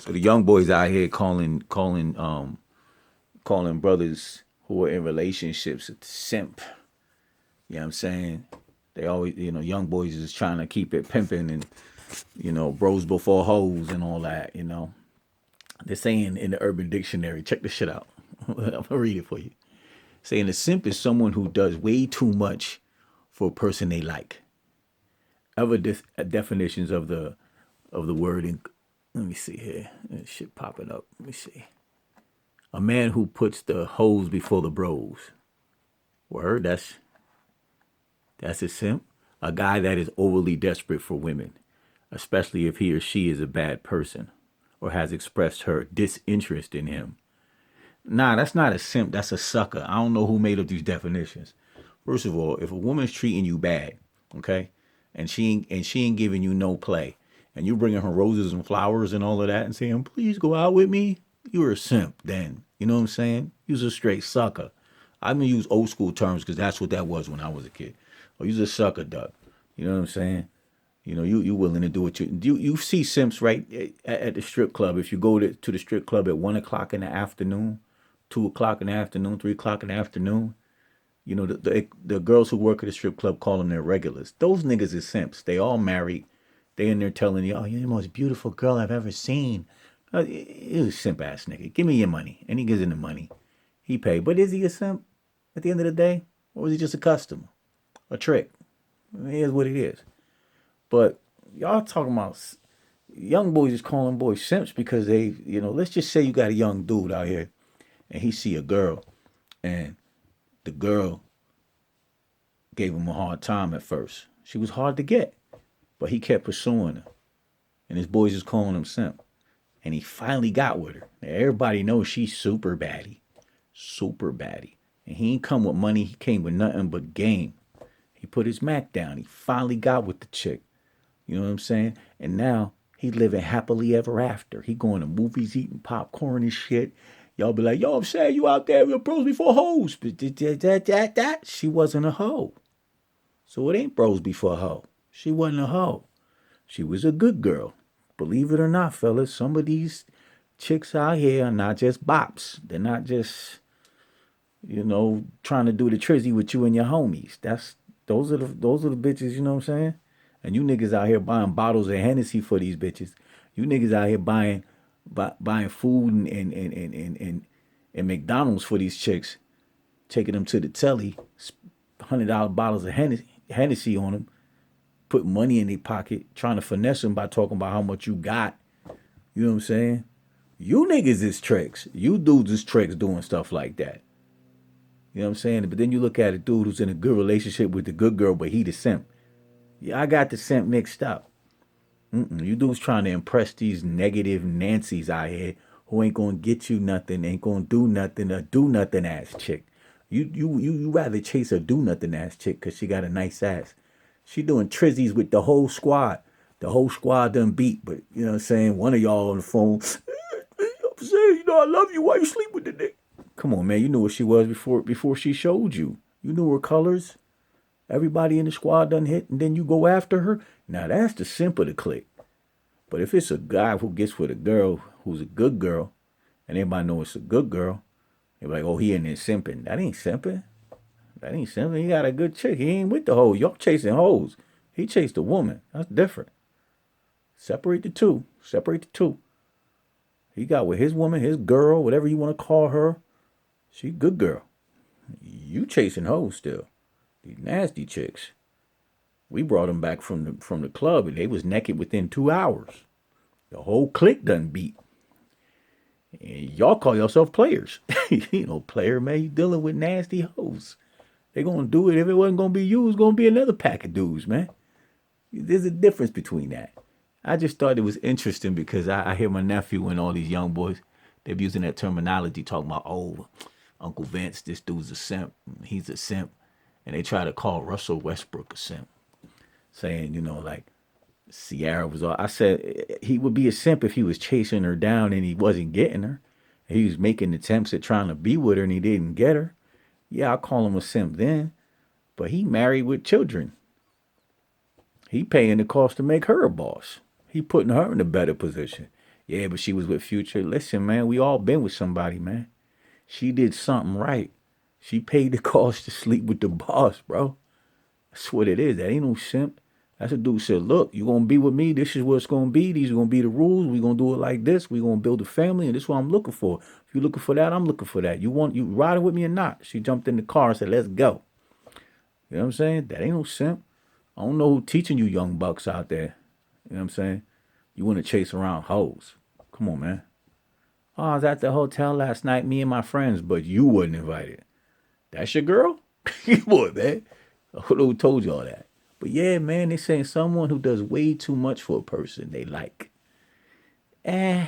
So the young boys out here calling brothers who are in relationships a simp. You know what I'm saying? They always, young boys is trying to keep it pimping and, bros before hoes and all that, They're saying in the Urban Dictionary, check this shit out. I'm going to read it for you. Saying a simp is someone who does way too much for a person they like. Other definitions of the word, let me see here. This shit popping up. Let me see. A man who puts the hoes before the bros. Word, that's a simp. A guy that is overly desperate for women, especially if he or she is a bad person or has expressed her disinterest in him. Nah, that's not a simp. That's a sucker. I don't know who made up these definitions. First of all, if a woman's treating you bad, okay, and she ain't giving you no play, and you bringing her roses and flowers and all of that, and saying, "Please go out with me," you're a simp. Then you know what I'm saying? You're a straight sucker. I'm gonna use old school terms because that's what that was when I was a kid. Oh, you're a sucker, duck. You know what I'm saying? You willing to do what you see simps right at the strip club. If you go to the strip club at 1 o'clock in the afternoon, 2 o'clock in the afternoon, 3 o'clock in the afternoon, the girls who work at the strip club call them their regulars. Those niggas is simps. They all married. They in there telling you, "Oh, you're the most beautiful girl I've ever seen." He's a simp ass nigga. Give me your money, and he gives him the money. He paid, but is he a simp at the end of the day, or is he just a customer, a trick? It is what it is. But y'all talking about young boys is calling boys simps because they, let's just say you got a young dude out here and he see a girl and the girl gave him a hard time at first. She was hard to get, but he kept pursuing her. And his boys is calling him simp. And he finally got with her. Now, everybody knows she's super baddie. Super baddie. And he ain't come with money, he came with nothing but game. He put his Mac down. He finally got with the chick. You know what I'm saying? And now he's living happily ever after. He going to movies, eating popcorn and shit. Y'all be like, "Yo, I'm saying you out there with bros before hoes." But she wasn't a hoe. So it ain't bros before hoe. She wasn't a hoe. She was a good girl. Believe it or not, fellas, some of these chicks out here are not just bops. They're not just, trying to do the trizzy with you and your homies. Those are the bitches, you know what I'm saying? And you niggas out here buying bottles of Hennessy for these bitches. You niggas out here buying food and McDonald's for these chicks, taking them to the telly, $100 bottles of Hennessy on them, put money in their pocket, trying to finesse them by talking about how much you got. You know what I'm saying? You niggas is tricks. You dudes is tricks doing stuff like that. You know what I'm saying? But then you look at a dude who's in a good relationship with the good girl, but he the simp. Yeah, I got the simp mixed up. You dudes trying to impress these negative Nancy's out here who ain't gonna get you nothing, ain't gonna do nothing, a do nothing ass chick. You rather chase a do nothing ass chick because she got a nice ass. She doing trizzies with the whole squad. The whole squad done beat, but you know what I'm saying? One of y'all on the phone, I'm saying, I love you. Why you sleep with the dick? Come on, man. You knew what she was before she showed you. You knew her colors. Everybody in the squad done hit, and then you go after her. Now that's the simp of the clique. But if it's a guy who gets with a girl who's a good girl, and everybody know it's a good girl, they're like, "Oh, he in there simping." That ain't simping. That ain't simping. He got a good chick. He ain't with the hoe. Y'all chasing hoes. He chased a woman. That's different. Separate the two. Separate the two. He got with his woman, his girl, whatever you want to call her. She a good girl. You chasing hoes still. These nasty chicks. We brought them back from the club and they was naked within 2 hours. The whole clique done beat. And y'all call yourself players. Player, man, you dealing with nasty hoes. They gonna do it. If it wasn't gonna be you, it's gonna be another pack of dudes, man. There's a difference between that. I just thought it was interesting because I hear my nephew and all these young boys, they're using that terminology, talking about, "Oh, Uncle Vince, this dude's a simp. He's a simp." And they try to call Russell Westbrook a simp, saying, like Sierra was all. I said he would be a simp if he was chasing her down and he wasn't getting her. He was making attempts at trying to be with her and he didn't get her. Yeah, I'll call him a simp then. But he married with children. He paying the cost to make her a boss. He putting her in a better position. Yeah, but she was with Future. Listen, man, we all been with somebody, man. She did something right. She paid the cost to sleep with the boss, bro. That's what it is. That ain't no simp. That's a dude said, look, you gonna be with me. This is what it's gonna be. These are gonna be the rules. We gonna do it like this. We gonna build a family, and this is what I'm looking for. If you're looking for that, I'm looking for that. You riding with me or not? She jumped in the car and said, let's go. You know what I'm saying? That ain't no simp. I don't know who teaching you young bucks out there. You know what I'm saying? You want to chase around hoes. Come on, man. Oh, I was at the hotel last night, me and my friends, but you wasn't invited. That's your girl? Come on, man. Who told you all that? But yeah, man, they saying someone who does way too much for a person they like. Eh,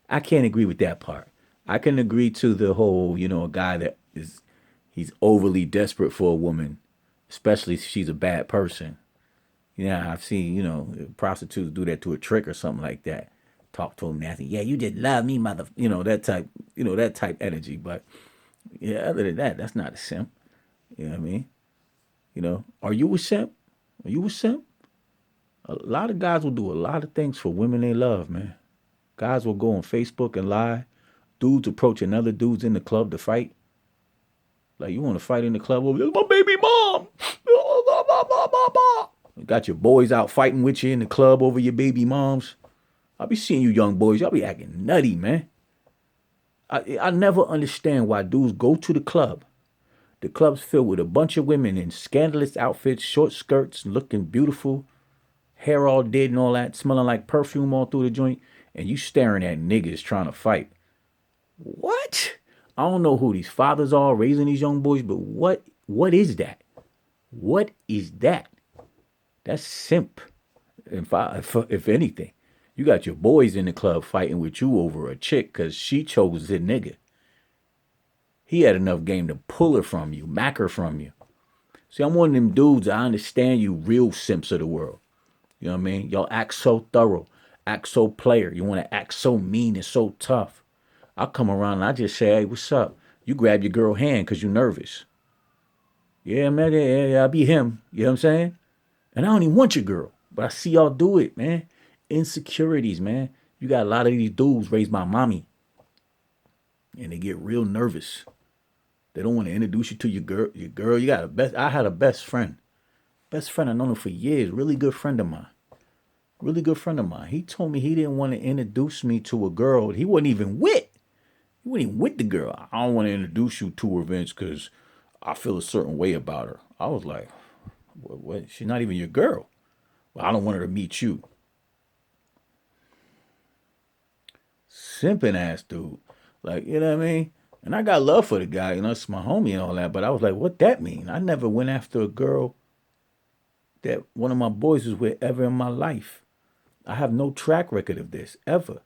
I can't agree with that part. I can agree to the whole, a guy that he's overly desperate for a woman, especially if she's a bad person. Yeah, I've seen, prostitutes do that to a trick or something like that. Talk to him nasty. Yeah, you did love me, mother. That type energy. But yeah, other than that, that's not a simp. You know what I mean? Are you a simp? Are you a simp? A lot of guys will do a lot of things for women they love, man. Guys will go on Facebook and lie. Dudes approaching other dudes in the club to fight. Like, you want to fight in the club over, my baby mom. You got your boys out fighting with you in the club over your baby moms. I'll be seeing you young boys. Y'all be acting nutty, man. I never understand why dudes go to the club. The club's filled with a bunch of women in scandalous outfits, short skirts, looking beautiful, hair all dead and all that, smelling like perfume all through the joint, and you staring at niggas trying to fight. What? I don't know who these fathers are raising these young boys, but what is that? What is that? That's simp. If anything, you got your boys in the club fighting with you over a chick because she chose the nigga. He had enough game to pull her from you, mack her from you. See, I'm one of them dudes. I understand you real simps of the world. You know what I mean? Y'all act so thorough, act so player. You want to act so mean and so tough. I come around and I just say, hey, what's up? You grab your girl hand because you're nervous. Yeah, man, yeah, I be him. You know what I'm saying? And I don't even want your girl. But I see y'all do it, man. Insecurities, man. You got a lot of these dudes raised by mommy. And they get real nervous. They don't want to introduce you to your girl. You got a best. I had a best friend. Best friend. I known him for years. Really good friend of mine. Really good friend of mine. He told me he didn't want to introduce me to a girl he wasn't even with. He wasn't even with the girl. I don't want to introduce you to her, Vince, because I feel a certain way about her. I was like, what? She's not even your girl. Well, I don't want her to meet you. Simping ass dude. Like, you know what I mean? And I got love for the guy, it's my homie and all that. But I was like, what that mean? I never went after a girl that one of my boys was with ever in my life. I have no track record of this, ever.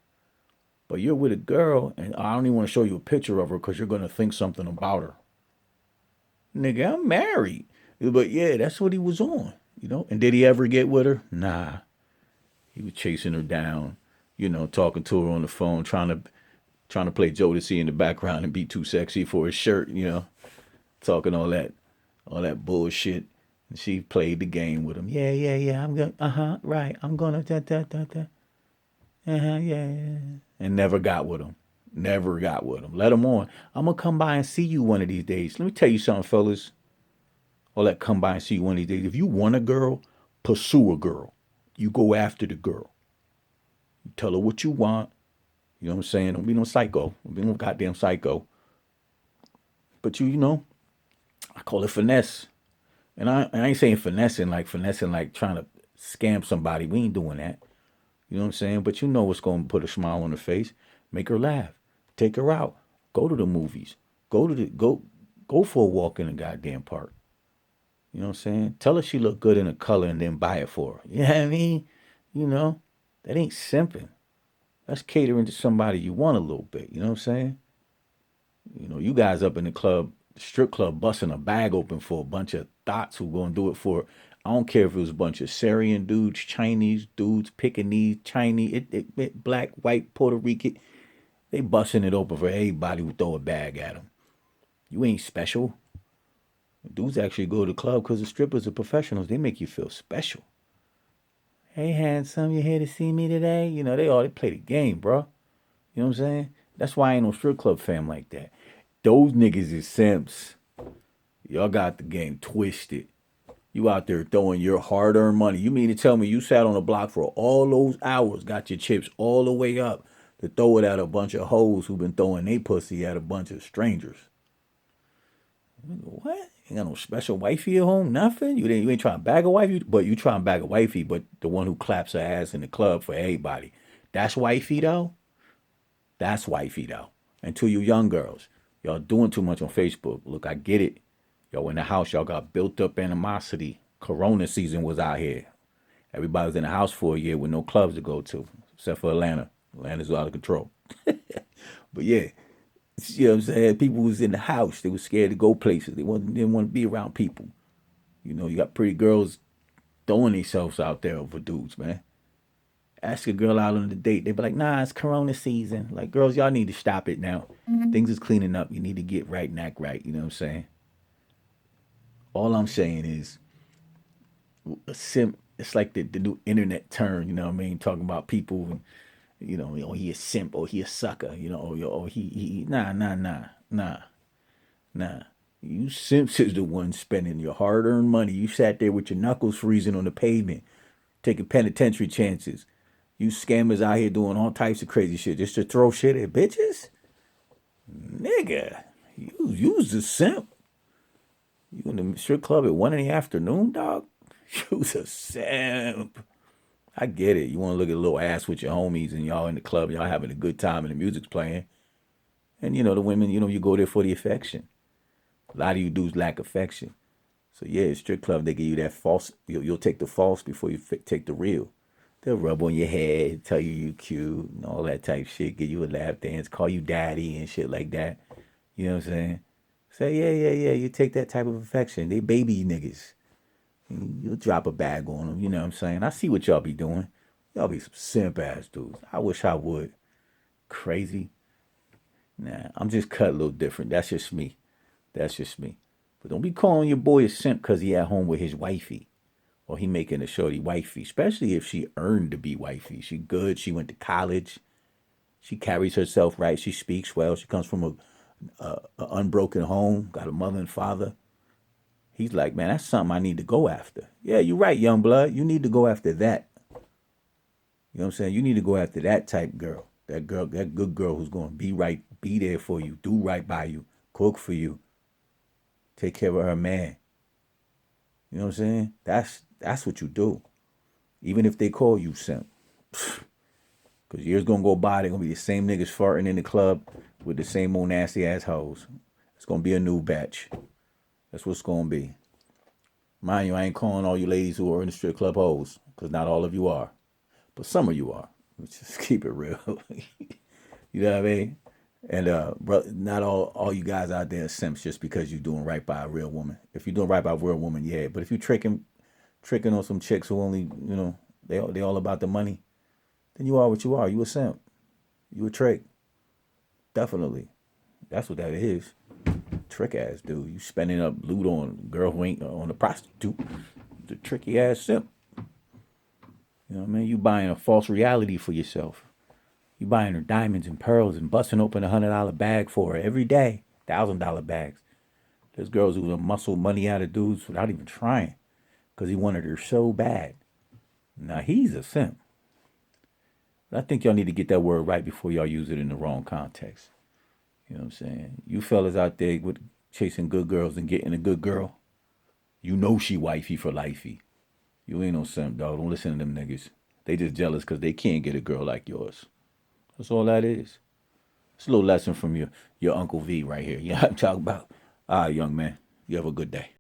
But you're with a girl, and I don't even want to show you a picture of her because you're going to think something about her. Nigga, I'm married. But yeah, that's what he was on. And did he ever get with her? Nah. He was chasing her down, talking to her on the phone, trying to play Jodeci in the background and be too sexy for his shirt, talking all that bullshit. And she played the game with him. Yeah, yeah, yeah. I'm gonna, right. I'm gonna, yeah. And never got with him. Never got with him. Let him on. I'm gonna come by and see you one of these days. Let me tell you something, fellas. All that come by and see you one of these days. If you want a girl, pursue a girl. You go after the girl. You tell her what you want. You know what I'm saying? Don't be no psycho. Don't be no goddamn psycho. But I call it finesse. And I ain't saying finessing like trying to scam somebody. We ain't doing that. You know what I'm saying? But you know what's going to put a smile on her face. Make her laugh. Take her out. Go to the movies. Go for a walk in the goddamn park. You know what I'm saying? Tell her she look good in a color and then buy it for her. You know what I mean? That ain't simping. That's catering to somebody you want a little bit. You know what I'm saying? You guys up in the club, strip club, busting a bag open for a bunch of thoughts who gonna do it for. I don't care if it was a bunch of Syrian dudes, Chinese dudes, Pekingese, Chinese, black, white, Puerto Rican. They busting it open for everybody who throw a bag at them. You ain't special. Dudes actually go to the club because the strippers are professionals. They make you feel special. Hey, handsome, you here to see me today? You know, they play the game, bro. You know what I'm saying? That's why I ain't no strip club fam like that. Those niggas is simps. Y'all got the game twisted. You out there throwing your hard-earned money. You mean to tell me you sat on the block for all those hours, got your chips all the way up to throw it at a bunch of hoes who been throwing they pussy at a bunch of strangers? What? You got no special wifey at home? Nothing? You ain't trying to bag a wifey, but you trying to bag a wifey, but the one who claps her ass in the club for everybody. That's wifey though? That's wifey though. And to you young girls, y'all doing too much on Facebook. Look, I get it. Y'all in the house, y'all got built up animosity. Corona season was out here. Everybody was in the house for a year with no clubs to go to, except for Atlanta. Atlanta's out of control. But yeah, you know what I'm saying? People was in the house. They was scared to go places. Didn't want to be around people. You know, you got pretty girls throwing themselves out there over dudes, man. Ask a girl out on a date. They be like, nah, it's Corona season. Like, girls, y'all need to stop it now. Things is cleaning up. You need to get right and act right. You know what I'm saying? All I'm saying is a simp. It's like the new internet term, you know what I mean? Talking about people, and, oh, he a simp or he a sucker, or he nah. You simps is the one spending your hard-earned money. You sat there with your knuckles freezing on the pavement, taking penitentiary chances. You scammers out here doing all types of crazy shit just to throw shit at bitches? Nigga, you's a simp. You in the strip club at 1 in the afternoon, dog? You's a simp. I get it. You want to look at a little ass with your homies and y'all in the club, y'all having a good time and the music's playing. And the women, you go there for the affection. A lot of you dudes lack affection. So yeah, strip club, they give you that false. You'll take the false before you take the real. They'll rub on your head, tell you cute, and all that type shit. Give you a lap dance, call you daddy and shit like that. You know what I'm saying? Say yeah. You take that type of affection. They baby niggas. You'll drop a bag on them. You know what I'm saying? I see what y'all be doing. Y'all be some simp ass dudes. I wish I would. Crazy. Nah, I'm just cut a little different. That's just me. That's just me. But don't be calling your boy a simp because he at home with his wifey. Or he making a shorty wifey. Especially if she earned to be wifey. She good. She went to college. She carries herself right. She speaks well. She comes from a unbroken home. Got a mother and father. He's like, man, that's something I need to go after. Yeah, you're right, young blood. You need to go after that. You know what I'm saying? You need to go after that type girl. That girl, that good girl who's going to be right, be there for you, do right by you, cook for you, take care of her man. You know what I'm saying? That's what you do. Even if they call you simp. Because years going to go by, they're going to be the same niggas farting in the club with the same old nasty ass hoes. It's going to be a new batch. That's what's going to be. Mind you, I ain't calling all you ladies who are in the strip club hoes, because not all of you are. But some of you are. Let's just keep it real. You know what I mean? And bro, not all you guys out there are simps just because you're doing right by a real woman. If you're doing right by a real woman, yeah. But if you're tricking on some chicks who only, they all about the money, then you are what you are. You a simp. You a trick. Definitely. That's what that is. Trick ass dude. You spending up loot on a girl who ain't on a prostitute. The tricky ass simp. You know what I mean? You buying a false reality for yourself. You buying her diamonds and pearls and busting open $100 bag for her every day. $1,000 bags. There's girls who will muscle money out of dudes without even trying. Because he wanted her so bad. Now he's a simp. But I think y'all need to get that word right before y'all use it in the wrong context. You know what I'm saying? You fellas out there with chasing good girls and getting a good girl, you know she wifey for lifey. You ain't no simp, dog. Don't listen to them niggas. They just jealous because they can't get a girl like yours. That's all that is. It's a little lesson from your Uncle V right here. You know what I'm talking about? All right, young man. You have a good day.